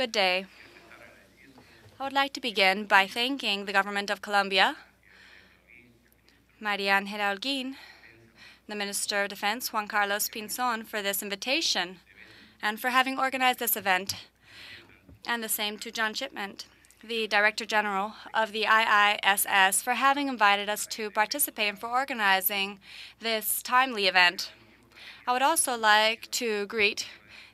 Good day. I would like to begin by thanking the government of Colombia, Maria Ángela Holguín, the Minister of Defense, Juan Carlos Pinzón, for this invitation and for having organized this event, and the same to John Shipment, the Director General of the IISS, for having invited us to participate and for organizing this timely event. I would also like to greet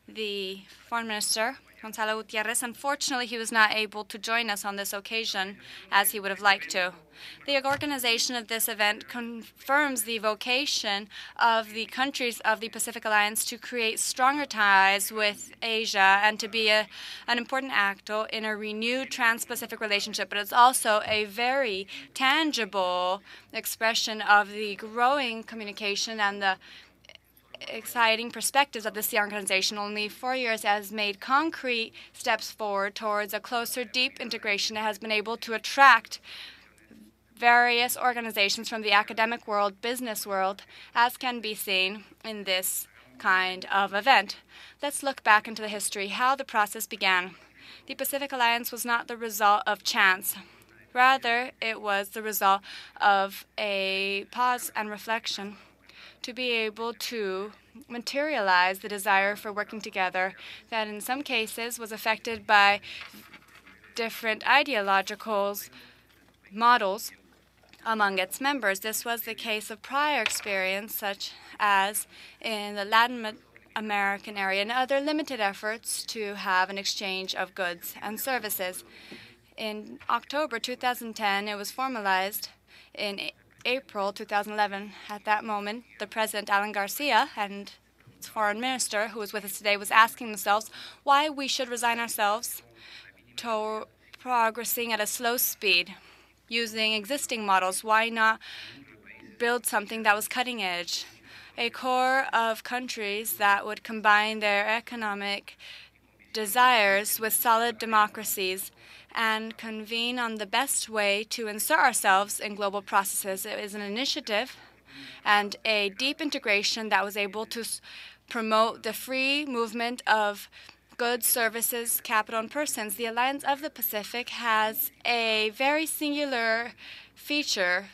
the Foreign Minister, Gonzalo Gutierrez. Unfortunately, he was not able to join us on this occasion as he would have liked to. The organization of this event confirms the vocation of the countries of the Pacific Alliance to create stronger ties with Asia and to be an important actor in a renewed Trans-Pacific relationship. But it's also a very tangible expression of the growing communication and the exciting perspectives of this organization. Only 4 years has made concrete steps forward towards a closer, deep integration. It has been able to attract various organizations from the academic world, business world, as can be seen in this kind of event. Let's look back into the history, how the process began. The Pacific Alliance was not the result of chance. Rather, it was the result of a pause and reflection to be able to materialize the desire for working together that in some cases was affected by different ideological models among its members. This was the case of prior experience, such as in the Latin American area and other limited efforts to have an exchange of goods and services. In October 2010, it was formalized in April 2011. At that moment, the President, Alan Garcia, and its foreign minister, who is with us today, was asking themselves why we should resign ourselves to progressing at a slow speed, using existing models. Why not build something that was cutting edge? A core of countries that would combine their economic desires with solid democracies and convene on the best way to insert ourselves in global processes. It is an initiative and a deep integration that was able to promote the free movement of goods, services, capital, and persons. The Alliance of the Pacific has a very singular feature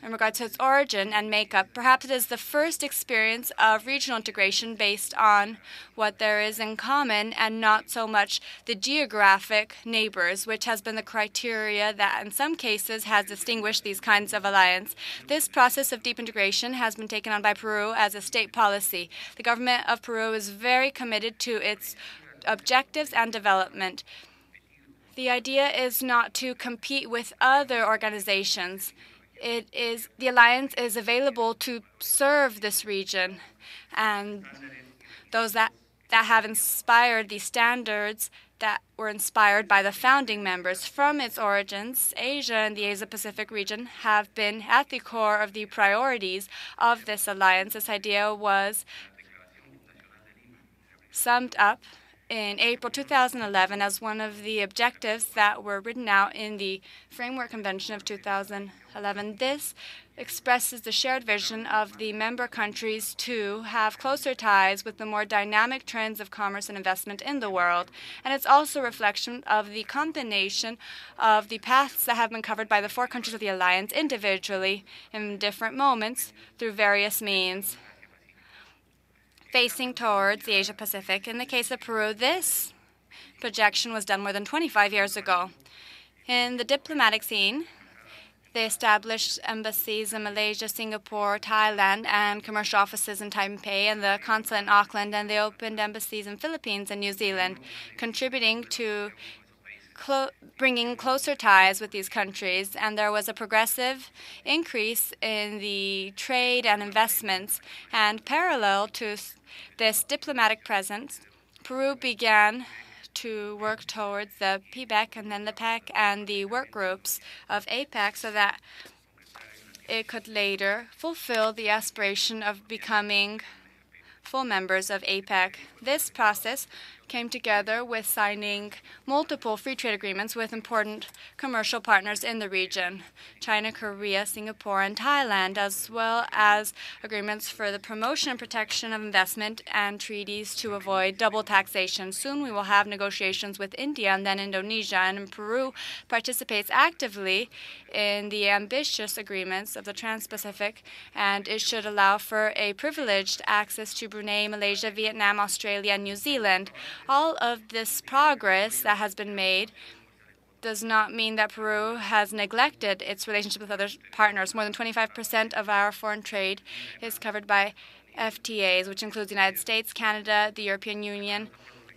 in regard to its origin and makeup. Perhaps it is the first experience of regional integration based on what there is in common and not so much the geographic neighbors, which has been the criteria that in some cases has distinguished these kinds of alliance. This process of deep integration has been taken on by Peru as a state policy. The government of Peru is very committed to its objectives and development. The idea is not to compete with other organizations. The alliance is available to serve this region and those that have inspired the standards that were inspired by the founding members. From its origins, Asia and the Asia-Pacific region have been at the core of the priorities of this alliance. This idea was summed up in April 2011 as one of the objectives that were written out in the Framework Convention of 2011. This expresses the shared vision of the member countries to have closer ties with the more dynamic trends of commerce and investment in the world. And it's also a reflection of the combination of the paths that have been covered by the 4 countries of the alliance individually in different moments through various means, facing towards the Asia-Pacific. In the case of Peru, this projection was done more than 25 years ago. In the diplomatic scene, they established embassies in Malaysia, Singapore, Thailand, and commercial offices in Taipei and the consulate in Auckland, and they opened embassies in Philippines and New Zealand, contributing to bringing closer ties with these countries. And there was a progressive increase in the trade and investments. And parallel to this diplomatic presence, Peru began to work towards the PBEC and then the PEC and the work groups of APEC so that it could later fulfill the aspiration of becoming full members of APEC. This process came together with signing multiple free trade agreements with important commercial partners in the region, China, Korea, Singapore, and Thailand, as well as agreements for the promotion and protection of investment and treaties to avoid double taxation. Soon we will have negotiations with India and then Indonesia, and Peru participates actively in the ambitious agreements of the Transpacific, and it should allow for a privileged access to Brunei, Malaysia, Vietnam, Australia, and New Zealand. All of this progress that has been made does not mean that Peru has neglected its relationship with other partners. More than 25% of our foreign trade is covered by FTAs, which includes the United States, Canada, the European Union,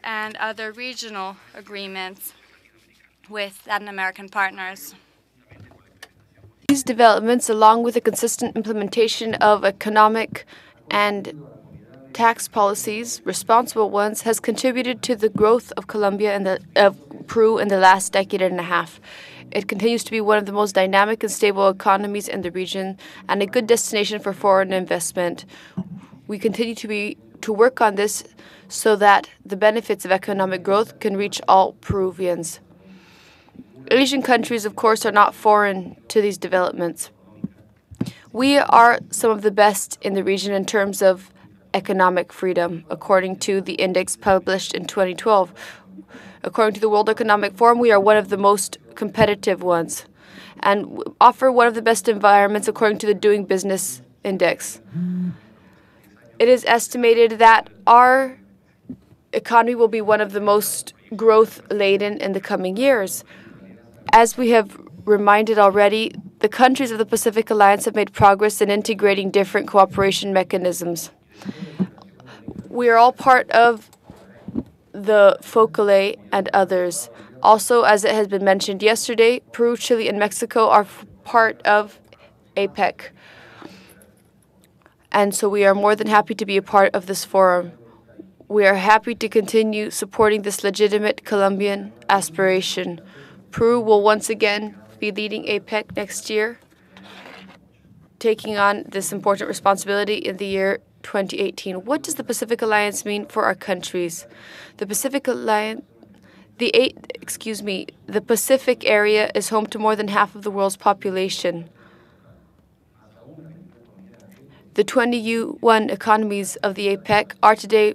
and other regional agreements with Latin American partners. These developments, along with the consistent implementation of economic and tax policies, responsible ones, has contributed to the growth of Peru in the last decade and a half. It continues to be one of the most dynamic and stable economies in the region and a good destination for foreign investment. We continue to work on this so that the benefits of economic growth can reach all Peruvians. Asian countries, of course, are not foreign to these developments. We are some of the best in the region in terms of economic freedom, according to the index published in 2012. According to the World Economic Forum, we are one of the most competitive ones and offer one of the best environments according to the Doing Business Index. It is estimated that our economy will be one of the most growth-laden in the coming years. As we have reminded already, the countries of the Pacific Alliance have made progress in integrating different cooperation mechanisms. We are all part of the FOCALE and others. Also, as it has been mentioned yesterday, Peru, Chile, and Mexico are part of APEC. And so we are more than happy to be a part of this forum. We are happy to continue supporting this legitimate Colombian aspiration. Peru will once again be leading APEC next year, taking on this important responsibility in the year 2018. What does the Pacific Alliance mean for our countries? The Pacific Alliance, the Pacific area is home to more than half of the world's population. The 21 economies of the APEC are today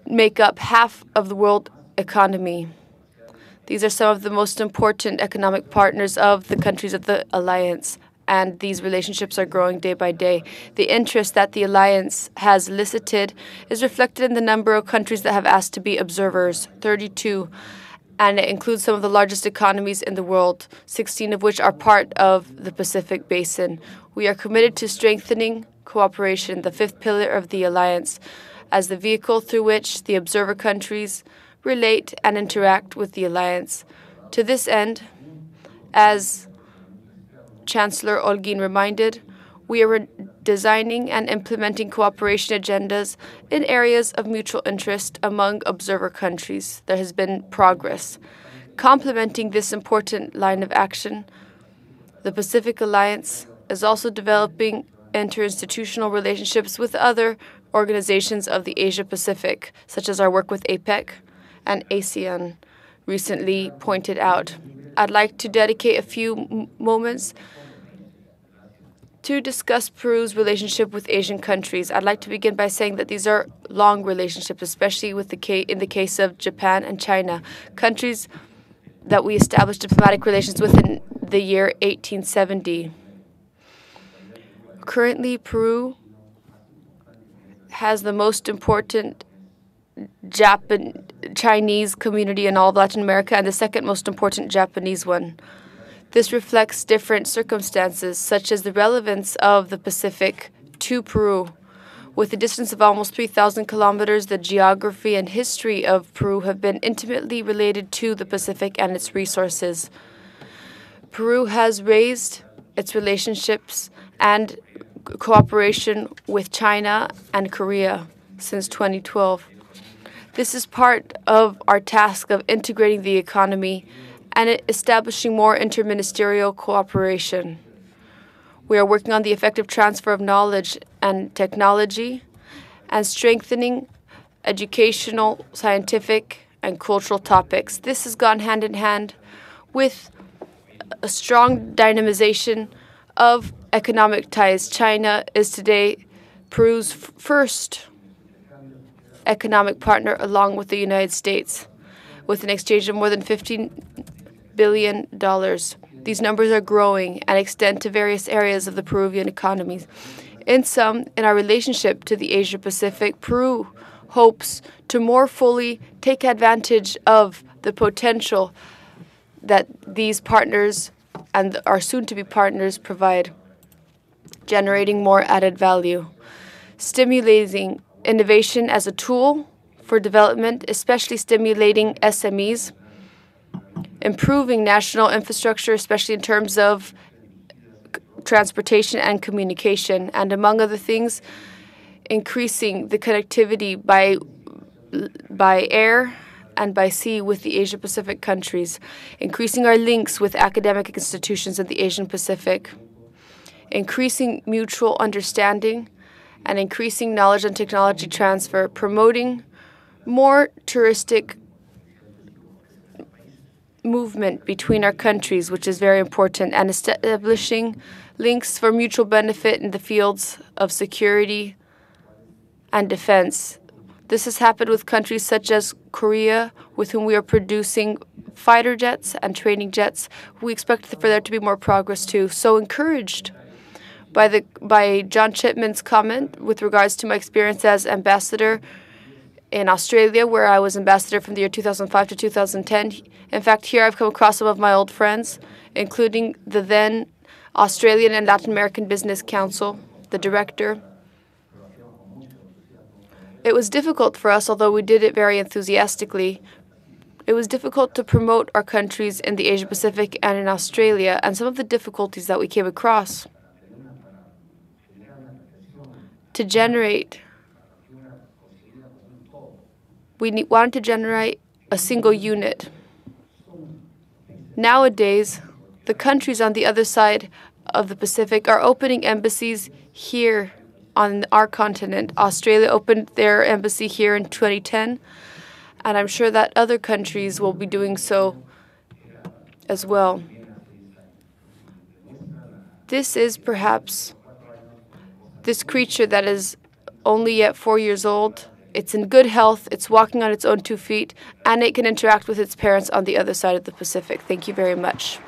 make up half of the world economy. These are some of the most important economic partners of the countries of the alliance, and these relationships are growing day by day. The interest that the alliance has elicited is reflected in the number of countries that have asked to be observers, 32, and it includes some of the largest economies in the world, 16 of which are part of the Pacific Basin. We are committed to strengthening cooperation, the fifth pillar of the alliance, as the vehicle through which the observer countries relate and interact with the alliance. To this end, as Chancellor Olguin reminded, we are designing and implementing cooperation agendas in areas of mutual interest among observer countries. There has been progress. Complementing this important line of action, the Pacific Alliance is also developing interinstitutional relationships with other organizations of the Asia-Pacific, such as our work with APEC and ASEAN recently pointed out. I'd like to dedicate a few moments to discuss Peru's relationship with Asian countries. I'd like to begin by saying that these are long relationships, especially in the case of Japan and China, countries that we established diplomatic relations with in the year 1870. Currently, Peru has the most important Chinese community in all of Latin America and the second most important Japanese one. This reflects different circumstances, such as the relevance of the Pacific to Peru. With a distance of almost 3,000 kilometers, the geography and history of Peru have been intimately related to the Pacific and its resources. Peru has raised its relationships and cooperation with China and Korea since 2012. This is part of our task of integrating the economy and establishing more interministerial cooperation. We are working on the effective transfer of knowledge and technology and strengthening educational, scientific, and cultural topics. This has gone hand in hand with a strong dynamization of economic ties. China is today Peru's first economic partner, along with the United States, with an exchange of more than $15 billion. These numbers are growing and extend to various areas of the Peruvian economy. In our relationship to the Asia-Pacific, Peru hopes to more fully take advantage of the potential that these partners and our soon-to-be partners provide, generating more added value, stimulating innovation as a tool for development, especially stimulating SMEs, improving national infrastructure, especially in terms of transportation and communication, and among other things, increasing the connectivity by air and by sea with the Asia-Pacific countries, increasing our links with academic institutions in the Asian Pacific, increasing mutual understanding, and increasing knowledge and technology transfer, promoting more touristic movement between our countries, which is very important, and establishing links for mutual benefit in the fields of security and defense. This has happened with countries such as Korea, with whom we are producing fighter jets and training jets. We expect for there to be more progress too. So encouraged by John Chipman's comment with regards to my experience as ambassador in Australia, where I was ambassador from the year 2005 to 2010. In fact, here I've come across some of my old friends, including the then Australian and Latin American Business Council, the director. It was difficult for us, although we did it very enthusiastically. It was difficult to promote our countries in the Asia Pacific and in Australia, and some of the difficulties that we came across to generate. We wanted to generate a single unit. Nowadays, the countries on the other side of the Pacific are opening embassies here on our continent. Australia opened their embassy here in 2010, and I'm sure that other countries will be doing so as well. This is perhaps this creature that is only yet 4 years old. It's in good health, it's walking on its own 2 feet, and it can interact with its parents on the other side of the Pacific. Thank you very much.